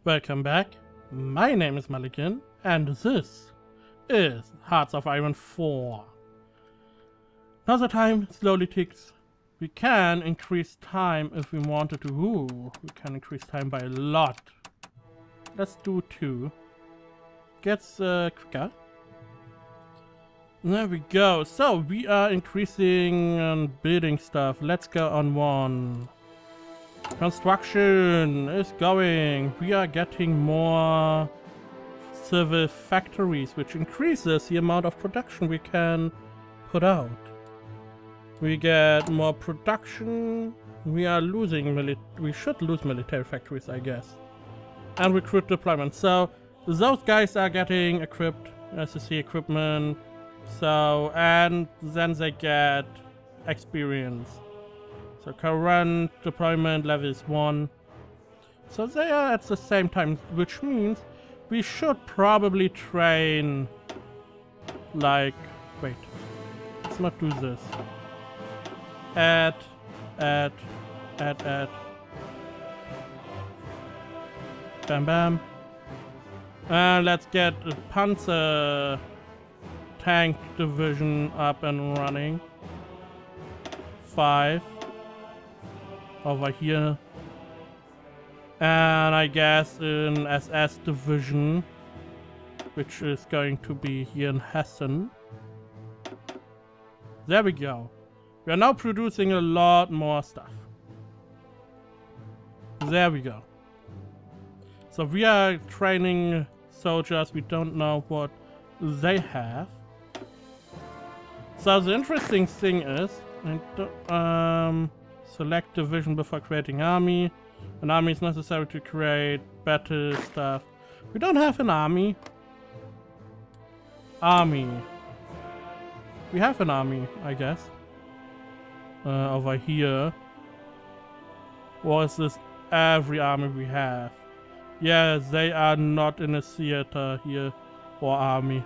Welcome back. My name is Muligan, and this is Hearts of Iron 4. Now the time slowly ticks. We can increase time if we wanted to. Ooh, we can increase time by a lot. Let's do 2. Gets quicker. There we go. So we are increasing and building stuff. Let's go on 1. Construction is going. We are getting more civil factories, which increases the amount of production we can put out. We get more production. We are losing we should lose military factories, I guess. And recruit deployment. So those guys are getting equipped, as you see, equipment. So, and then they get experience. So current deployment level is 1. So they are at the same time, which means we should probably train like, wait, let's not do this. Add. Bam bam. And let's get a Panzer tank division up and running. 5. Over here. And I guess an SS division, which is going to be here in Hessen. There we go. We are now producing a lot more stuff. There we go. So we are training soldiers. We don't know what they have. So the interesting thing is, select division before creating army. An army is necessary to create battle stuff. We don't have an army. We have an army, I guess. Over here. Or is this every army we have? Yeah, they are not in a theater here or army.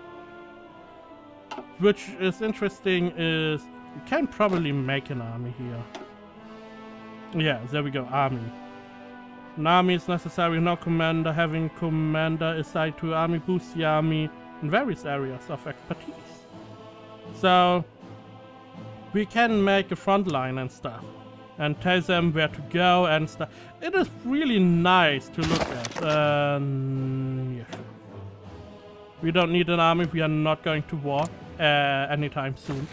Which is interesting is you can probably make an army here. Yeah, there we go, army. An army is necessary, no commander. Having commander assigned to army boosts the army in various areas of expertise. So we can make a front line and stuff. And tell them where to go and stuff. It is really nice to look at. Yeah, sure. We don't need an army, we are not going to war anytime soon.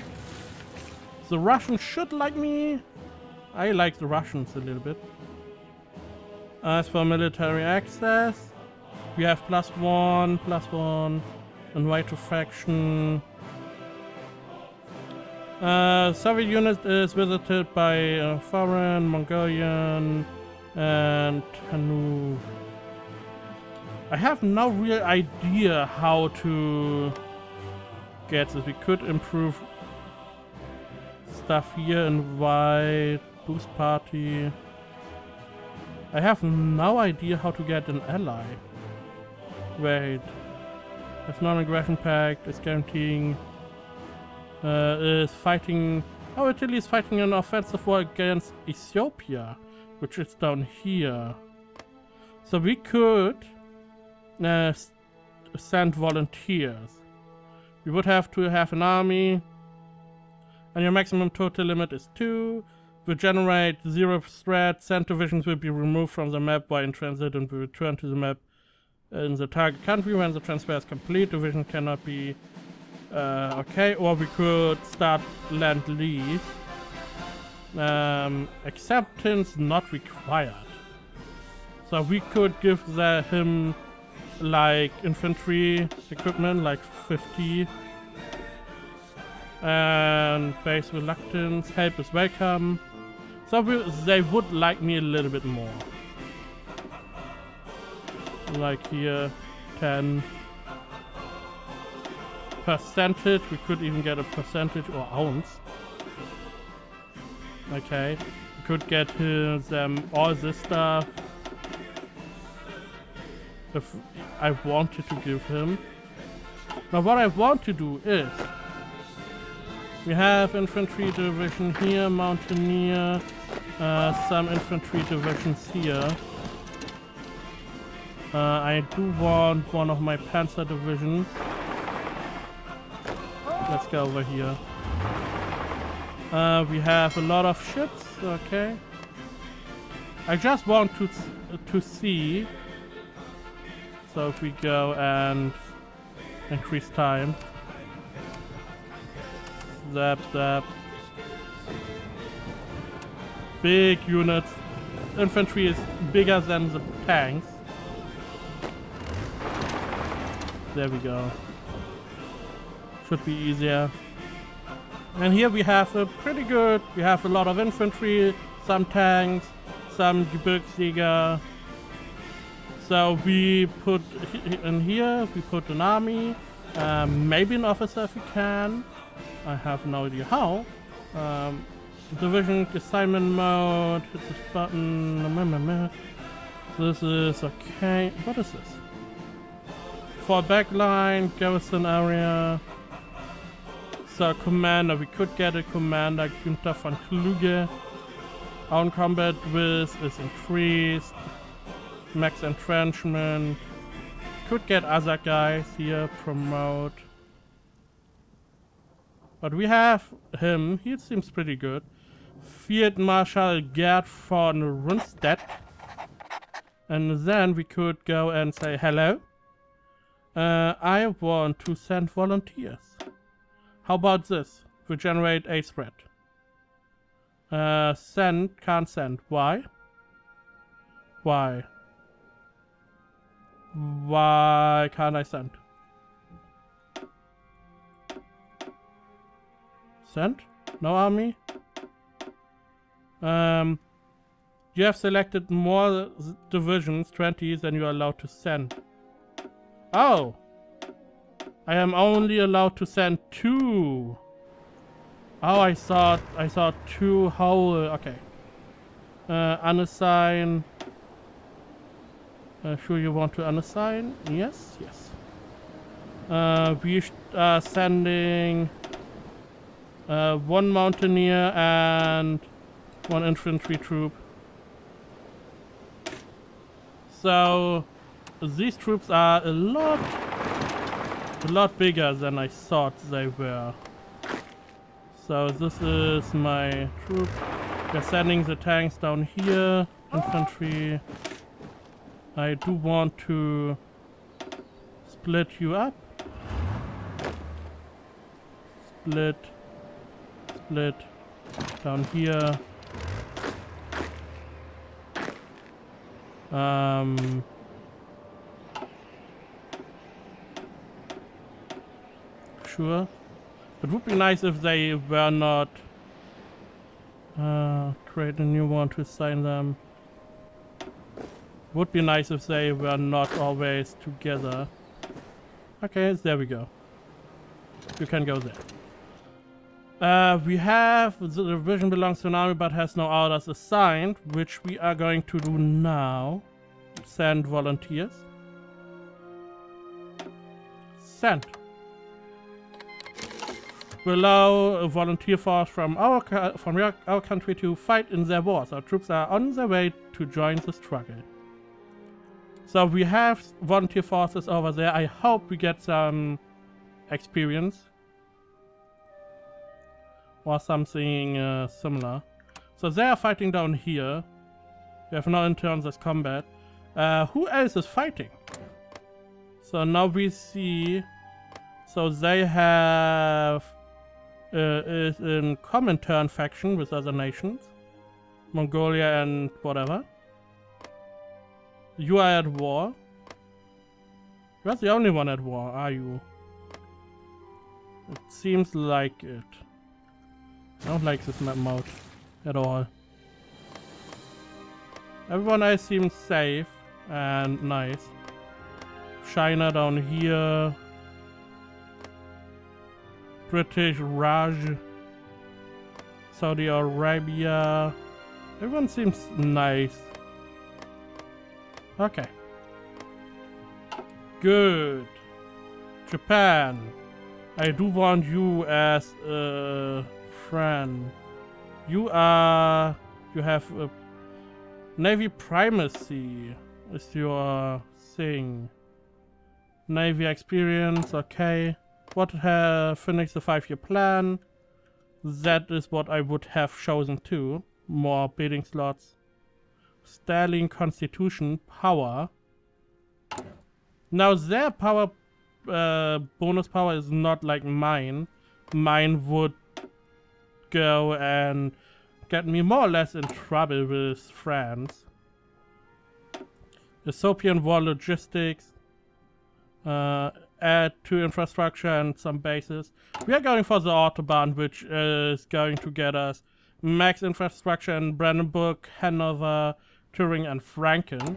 The Russians should like me. I like the Russians a little bit. As for military access, we have +1, invite to faction. Soviet unit is visited by foreign, Mongolian, and Tanu. I have no real idea how to get this. We could improve stuff here, invite, boost party. I have no idea how to get an ally. Wait. It's non-aggression pact, it's guaranteeing. Is fighting. Oh, Italy is fighting an offensive war against Ethiopia, which is down here. So we could send volunteers. We would have to have an army. And your maximum total limit is 2. Will generate 0 threat. Sent divisions will be removed from the map while in transit and will return to the map in the target country when the transfer is complete. Division cannot be okay, or we could start land lease. Acceptance not required. So we could give him like infantry equipment, like 50. And base reluctance, help is welcome. So they would like me a little bit more. Like here, 10. Percentage, we could even get a percentage or ounce. Okay, we could get them all this stuff. If I wanted to give him. Now what I want to do is, we have infantry division here, mountaineer, some infantry divisions here. I do want one of my Panzer divisions. Let's go over here. We have a lot of ships. Okay. I just want to see. So if we go and increase time. Zap, zap. Big units. Infantry is bigger than the tanks. There we go. Should be easier. And here we have a pretty good. We have a lot of infantry, some tanks, some Gebirgsjäger. So we put in here, we put an army, maybe an officer if we can. I have no idea how. Division assignment mode, hit this button. This is okay. What is this? For backline, garrison area. So commander, we could get a commander, Günther von Kluge. Our combat width is increased. Max entrenchment. Could get other guys here, promote. But we have him, he seems pretty good. Field Marshal Gerd von Rundstedt. And then we could go and say hello. I want to send volunteers. How about this? Regenerate a threat. Send, can't send. Why? Why? Why can't I send? Send? No army? You have selected more divisions, 20, than you are allowed to send. Oh! I am only allowed to send 2. Oh, I thought 2 whole. Okay. Unassign. Sure you want to unassign? Yes, yes. We are sending 1 mountaineer and 1 infantry troop. So these troops are a lot bigger than I thought they were. So this is my troop. We're sending the tanks down here. Infantry. I do want to split you up. Split. Split. Down here. Sure. It would be nice if they were not... create a new one to assign them. Would be nice if they were not always together. Okay, there we go. You can go there. We have... The division belongs to an army but has no orders assigned, which we are going to do now. Send volunteers. Send. We allow a volunteer force from our country to fight in their wars. Our troops are on their way to join the struggle. So we have volunteer forces over there. I hope we get some experience. Or something similar. So they are fighting down here. We have no interns as combat. Who else is fighting? So now we see... So they have... is in Comintern faction with other nations. Mongolia and whatever. You are at war. You're the only one at war, are you? It seems like it. I don't like this map mode at all. Everyone else seems safe and nice. China down here. British Raj. Saudi Arabia. Everyone seems nice. Okay. Good. Japan. I do want you as a friend. You have a Navy primacy is your thing. Navy experience, okay. What finished the 5-year plan? That is what I would have chosen too. More bidding slots. Sterling Constitution power. Now their power bonus power is not like mine. Mine would go and get me more or less in trouble with France. Ethiopian war logistics. Add to infrastructure and some bases. We are going for the Autobahn, which is going to get us max infrastructure in Brandenburg, Hanover, Turing and Franken,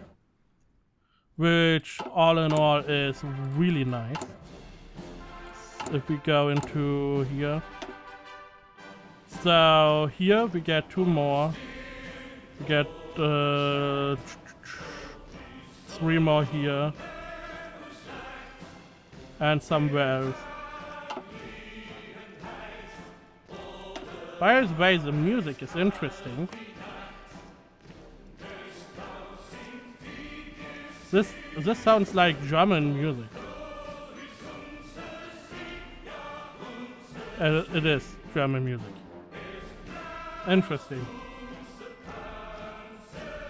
which all in all is really nice. If we go into here, so here we get 2 more. We get 3 more here. And somewhere else. By the way, the music is interesting. This sounds like German music. It is German music. Interesting.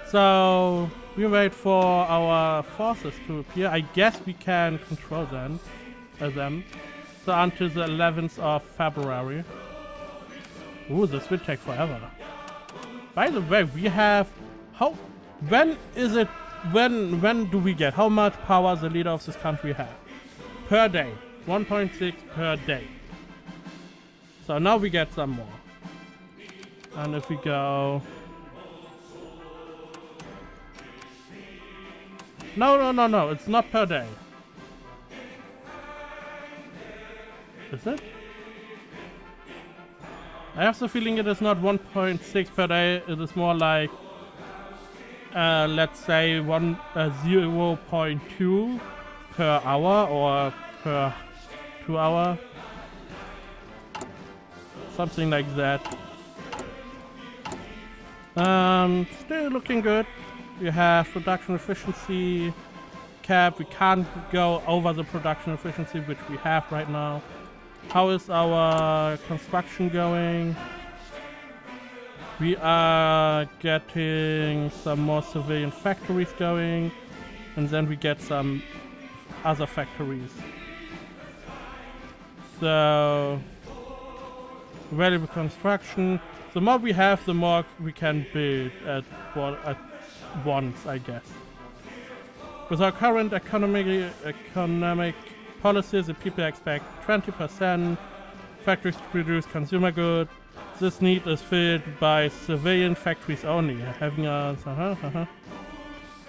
So we wait for our forces to appear. I guess we can control them. So until the 11th of February. Ooh, this will take forever. By the way, we have when do we get how much power the leader of this country has? Per day. 1.6 per day. So now we get some more. And if we go No, it's not per day. Is it? I have the feeling it is not 1.6 per day, it is more like, let's say 0.2 per hour or per 2 hour. Something like that. Still looking good. We have production efficiency cap. We can't go over the production efficiency which we have right now. How is our construction going? We are getting some more civilian factories going, and then we get some other factories. So, valuable construction. The more we have, the more we can build at once, I guess. With our current economic policies, the people expect 20% factories to produce consumer goods. This need is filled by civilian factories only. Having a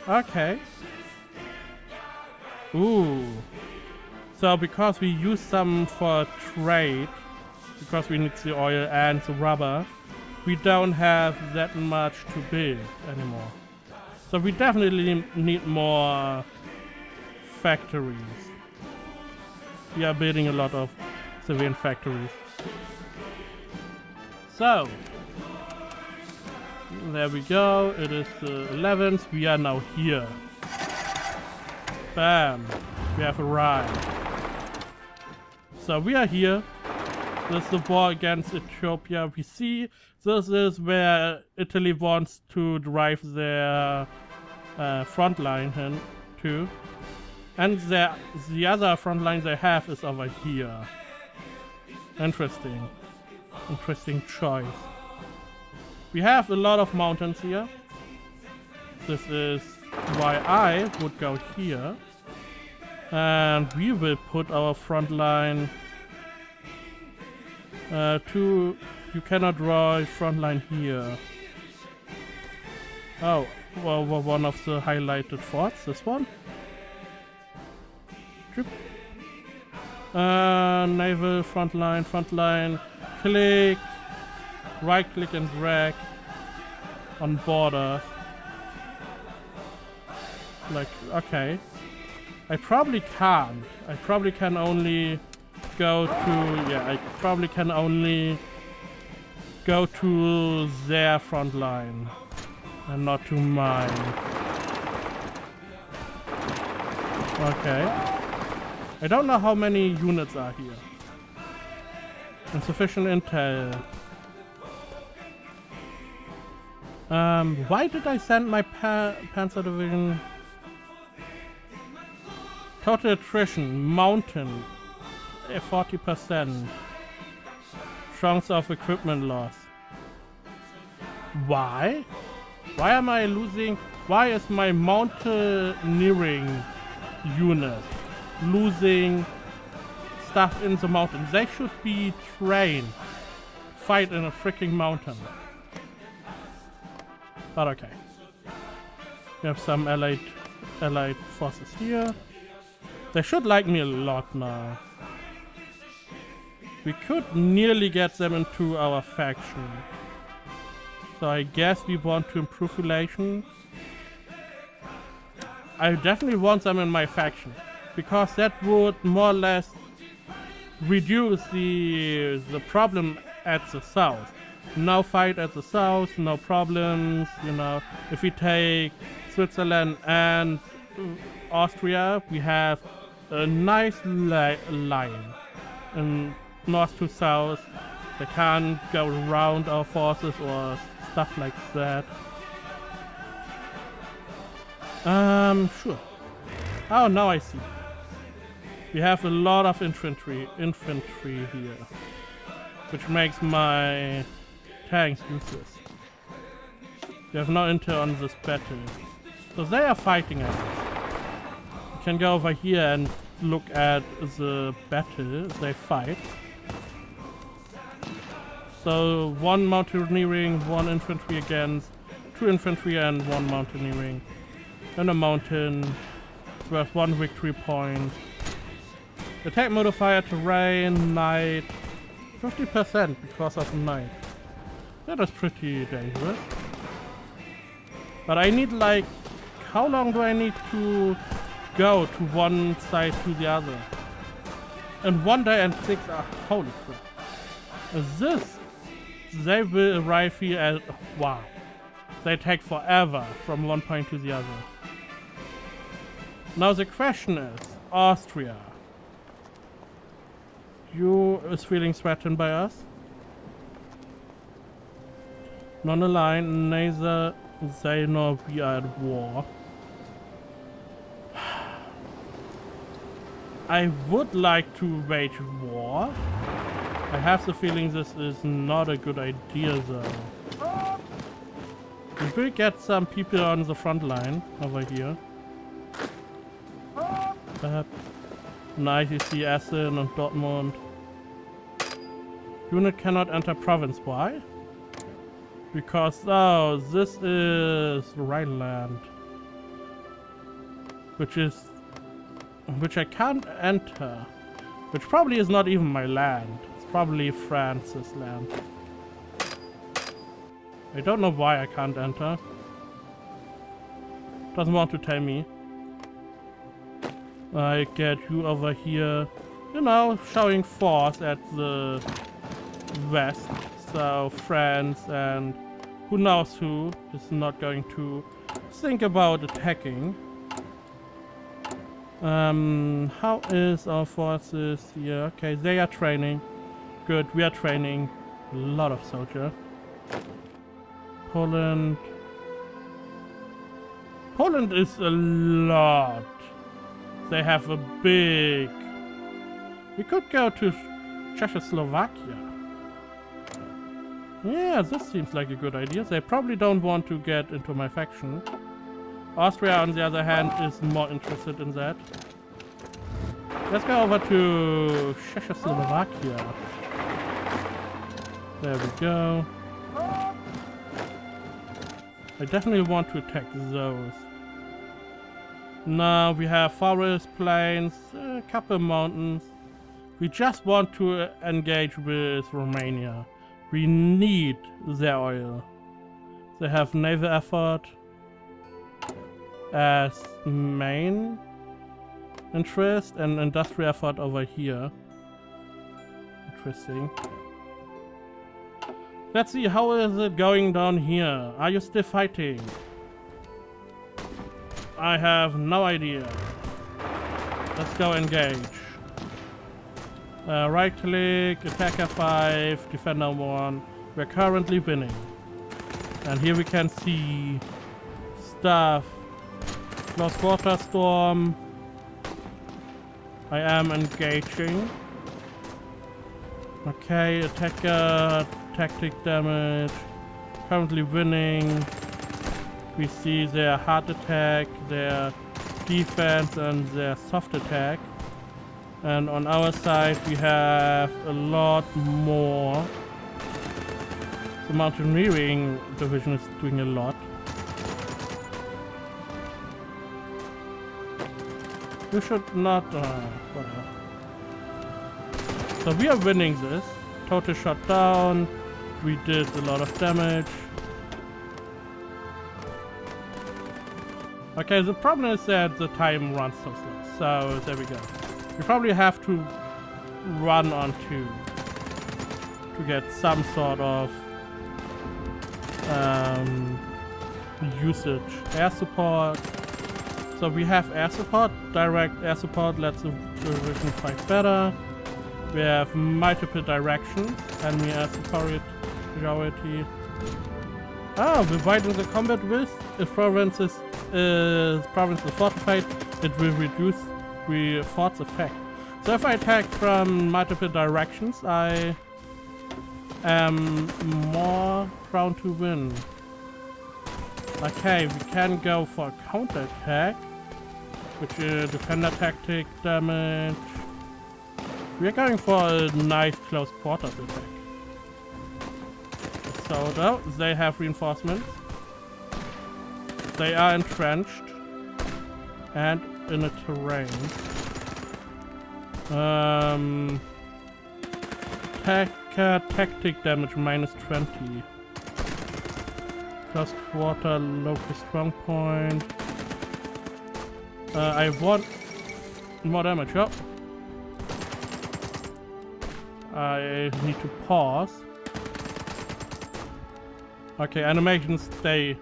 Okay. Ooh. So because we use some for trade, because we need the oil and the rubber, we don't have that much to build anymore. So we definitely need more factories. We are building a lot of civilian factories. So, there we go. It is the 11th. We are now here. Bam. We have arrived. So we are here. This is the war against Ethiopia. We see this is where Italy wants to drive their front line to. And the other front line they have is over here. Interesting. Interesting choice. We have a lot of mountains here. This is why I would go here. And we will put our front line you cannot draw a front line here. Oh, well, one of the highlighted forts, this one. Naval front line, click, right click and drag on border. Like, okay. I probably can't. I probably can only go to, yeah, I probably can only go to their front line and not to mine. Okay. I don't know how many units are here. Insufficient intel. Why did I send my Panzer Division? Total attrition, mountain, 40%. Chance of equipment loss. Why? Why am I losing? Why is my mountaineering unit losing stuff in the mountains? They should be trained to fight in a freaking mountain. But okay. We have some allied forces here. They should like me a lot now. We could nearly get them into our faction. So I guess we want to improve relations. I definitely want them in my faction, because that would more or less reduce the problem at the south. No fight at the south, no problems, you know. If we take Switzerland and Austria, we have a nice line in north to south. They can't go around our forces or stuff like that. Sure. Oh, now I see. We have a lot of infantry here, which makes my tanks useless. We have no intel on this battle, so they are fighting at us. We can go over here and look at the battle they fight. So 1 mountaineering, 1 infantry against 2 infantry and 1 mountaineering. And a mountain is worth 1 victory point. Attack modifier, terrain, night, 50% because of night. That is pretty dangerous. But I need, like, how long do I need to go to one side to the other? And 1 day and 6 hours. Holy crap. They will arrive here at, wow. They take forever from one point to the other. Now the question is, Austria. You is feeling threatened by us? Non-aligned, neither they nor we are at war. I would like to wage war. I have the feeling this is not a good idea though. We will get some people on the front line over here. Nice, you see Essen and Dortmund. Unit cannot enter province. Why? Because, oh, this is Rhineland. Which I can't enter. Which probably is not even my land. It's probably France's land. I don't know why I can't enter. Doesn't want to tell me. I get you over here, you know, showing force at the west. So France and who knows who is not going to think about attacking. How is our forces here? Okay, they are training. Good, we are training a lot of soldiers. Poland is a lot. They have a big... We could go to Czechoslovakia. Yeah, this seems like a good idea. They probably don't want to get into my faction. Austria, on the other hand, is more interested in that. Let's go over to Czechoslovakia. There we go. I definitely want to attack those. Now we have forest, plains, a couple mountains. We just want to engage with Romania. We need their oil. They have naval effort as main interest and industrial effort over here. Interesting. Let's see, how is it going down here? Are you still fighting? I have no idea. let's go engage. Right click, attacker 5, defender 1. We're currently winning. And here we can see stuff. Close quarter storm. I am engaging. Okay, attacker, tactic damage. Currently winning. We see their hard attack, their defense, and their soft attack. And on our side we have a lot more. The mountaineering division is doing a lot. We should not... whatever. So we are winning this. Total shot down. We did a lot of damage. Okay, the problem is that the time runs so slow. So there we go. We probably have to run on 2 to get some sort of usage. Air support. So we have air support, direct air support lets the division fight better. We have multiple directions, enemy air superiority. We're widening the combat width. If province is fortified, it will reduce the force effect. So if I attack from multiple directions, I am more prone to win. Okay, we can go for a counter attack, which is defender tactic damage. We are going for a nice close quarters attack. So though, they have reinforcements. They are entrenched and in a terrain. Tactic damage -20. Close quarter, local strong point. I want more damage. Yep. I need to pause. Okay, animations stay.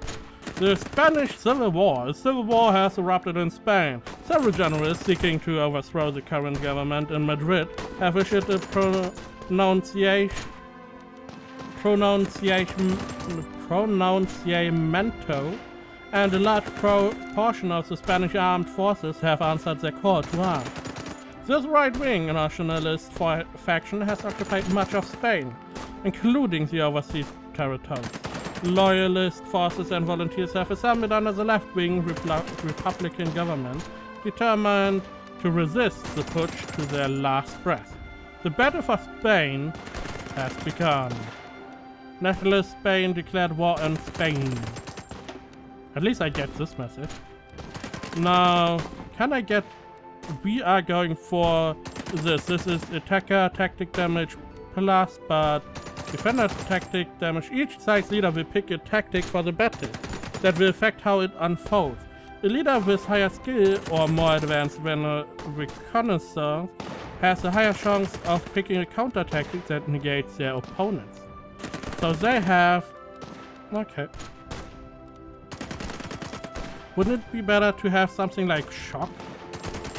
The Spanish Civil War. A civil war has erupted in Spain. Several generals seeking to overthrow the current government in Madrid have issued a pronunciamento, and a large portion of the Spanish armed forces have answered their call to arms. This right-wing nationalist faction has occupied much of Spain, including the overseas territories. Loyalist forces and volunteers have assembled under the left-wing Republican government, determined to resist the putsch to their last breath. The battle for Spain has begun. Nationalist Spain declared war on Spain. At least I get this message. Now, can I get... We are going for this. This is attacker tactic damage plus, but defender tactic damage. Each side's leader will pick a tactic for the battle that will affect how it unfolds. A leader with higher skill or more advanced reconnaissance has a higher chance of picking a counter tactic that negates their opponents. So they have... Okay. Wouldn't it be better to have something like shock,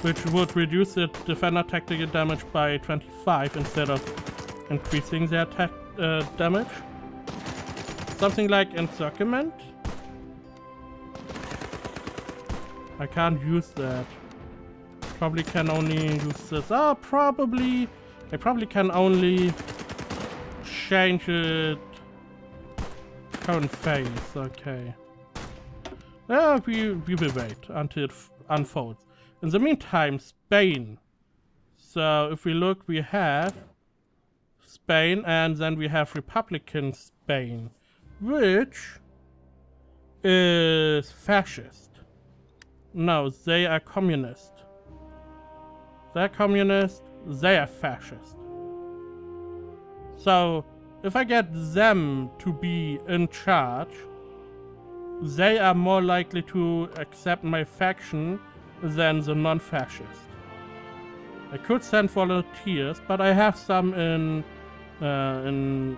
which would reduce the defender tactical damage by 25 instead of increasing their damage? Something like encirclement? I can't use that. Probably can only use this. I probably can only change it current phase. Okay. We will wait until it unfolds. In the meantime, Spain. So if we look, we have Spain, and then we have Republican Spain, which is fascist. No, they are communist. They're communist, they are fascist. So if I get them to be in charge, they are more likely to accept my faction than the non-fascist. I could send volunteers, but I have some in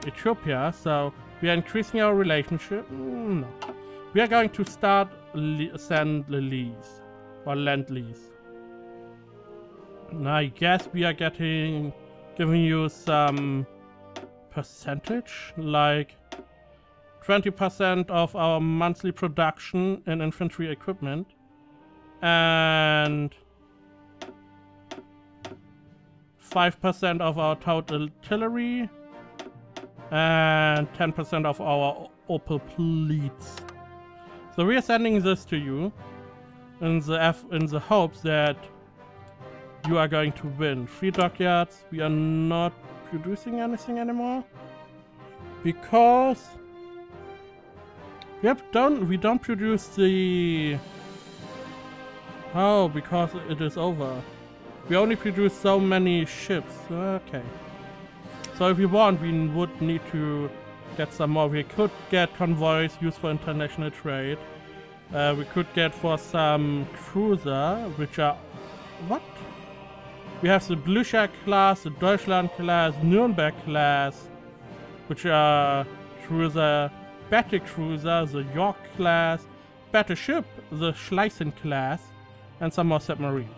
Ethiopia, so we are increasing our relationship. No. We are going to start send the lease or lend lease. I guess we are giving you some percentage, like 20% of our monthly production in infantry equipment and 5% of our total artillery and 10% of our Opel pleats. So we are sending this to you in the hopes that you are going to win. 3 dockyards. We are not producing anything anymore because we don't produce the... Oh, because it is over. We only produce so many ships. Okay. So if we want, we would need to get some more. We could get convoys used for international trade. We could get for some cruiser, which are... What? We have the Blücher class, the Deutschland class, Nürnberg class, which are cruiser, battle cruiser, the York class, battleship, the Schlesien class, and some more submarines.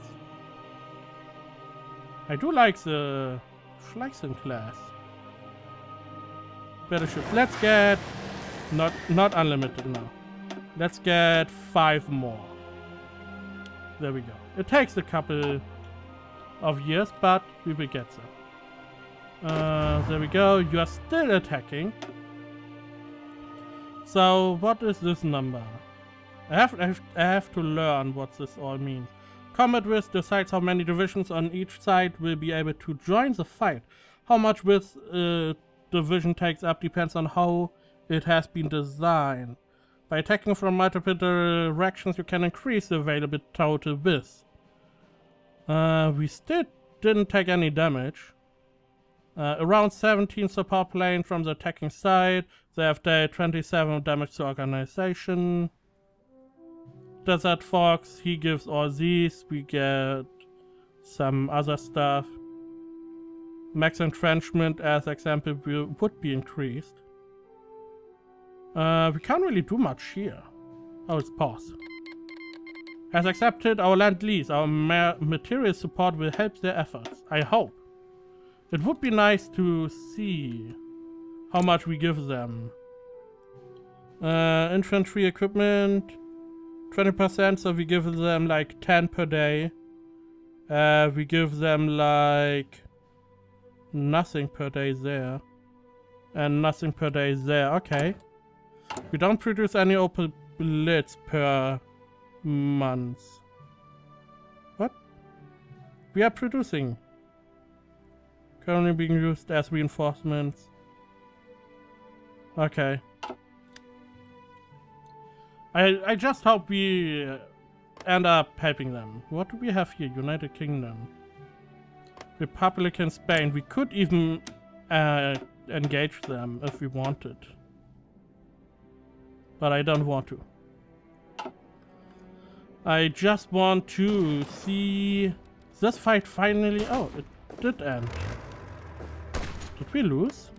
I do like the Schlesien class. Battleship. Let's get not unlimited now. Let's get 5 more. There we go. It takes a couple of years, but we will get there. There we go. You are still attacking. So what is this number? I have to learn what this all means. Combat width decides how many divisions on each side will be able to join the fight. How much width division takes up depends on how it has been designed. By attacking from multiple directions, you can increase the available total width. We still didn't take any damage. Around 17 support plane from the attacking side. They have dealt 27 damage to organization. Desert Fox, he gives all these. We get some other stuff. Max entrenchment, as example, would be increased. We can't really do much here. Oh, it's pause. Has accepted our land lease. Our material support will help their efforts. I hope. It would be nice to see how much we give them. Infantry equipment, 20%, so we give them like 10 per day. We give them like nothing per day there. And nothing per day there. Okay. We don't produce any open blitz per month. What? We are producing. Currently being used as reinforcements. Okay. I just hope we end up helping them. What do we have here? United Kingdom. Republican Spain. We could even engage them if we wanted. But I don't want to. I just want to see this fight finally... Oh, it did end. Did we lose?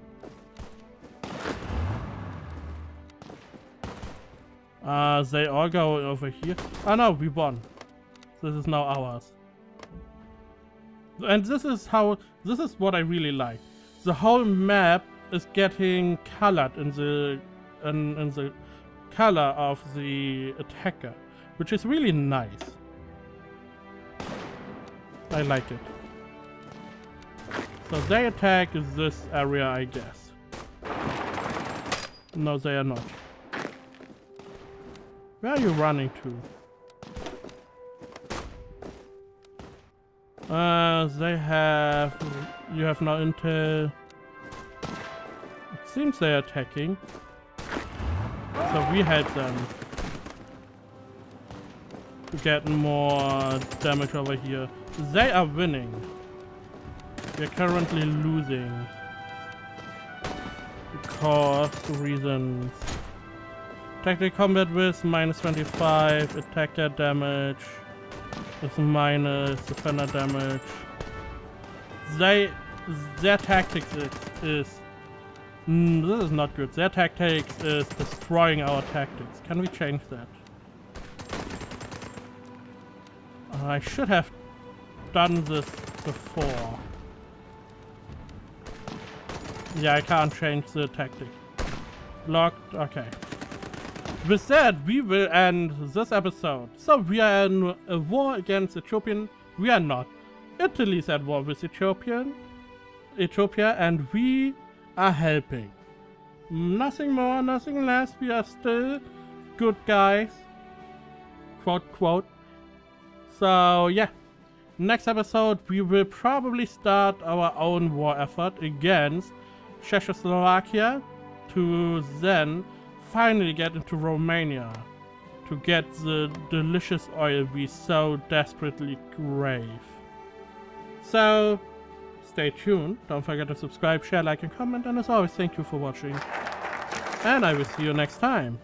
They all go over here. Oh no, we won. This is now ours. And this is what I really like. The whole map is getting colored in the color of the attacker, which is really nice. I like it. So they attack this area, I guess. No, they are not. Where are you running to? They have... You have no intel. It seems they are attacking. So we help them to get more damage over here. They are winning. We're currently losing because reasons. Tactical combat with -25, attacker damage is minus, defender damage. Their tactics is this is not good. Their tactics is destroying our tactics. Can we change that? I should have done this before. Yeah, I can't change the tactic. Locked, okay. With that, we will end this episode. So we are in a war against Ethiopian. We are not. Italy's at war with Ethiopia, and we are helping. Nothing more, nothing less. We are still good guys. Quote, quote. So yeah, next episode we will probably start our own war effort against Czechoslovakia to then finally get into Romania to get the delicious oil we so desperately crave. So stay tuned, don't forget to subscribe, share, like and comment, and as always, thank you for watching, and I will see you next time.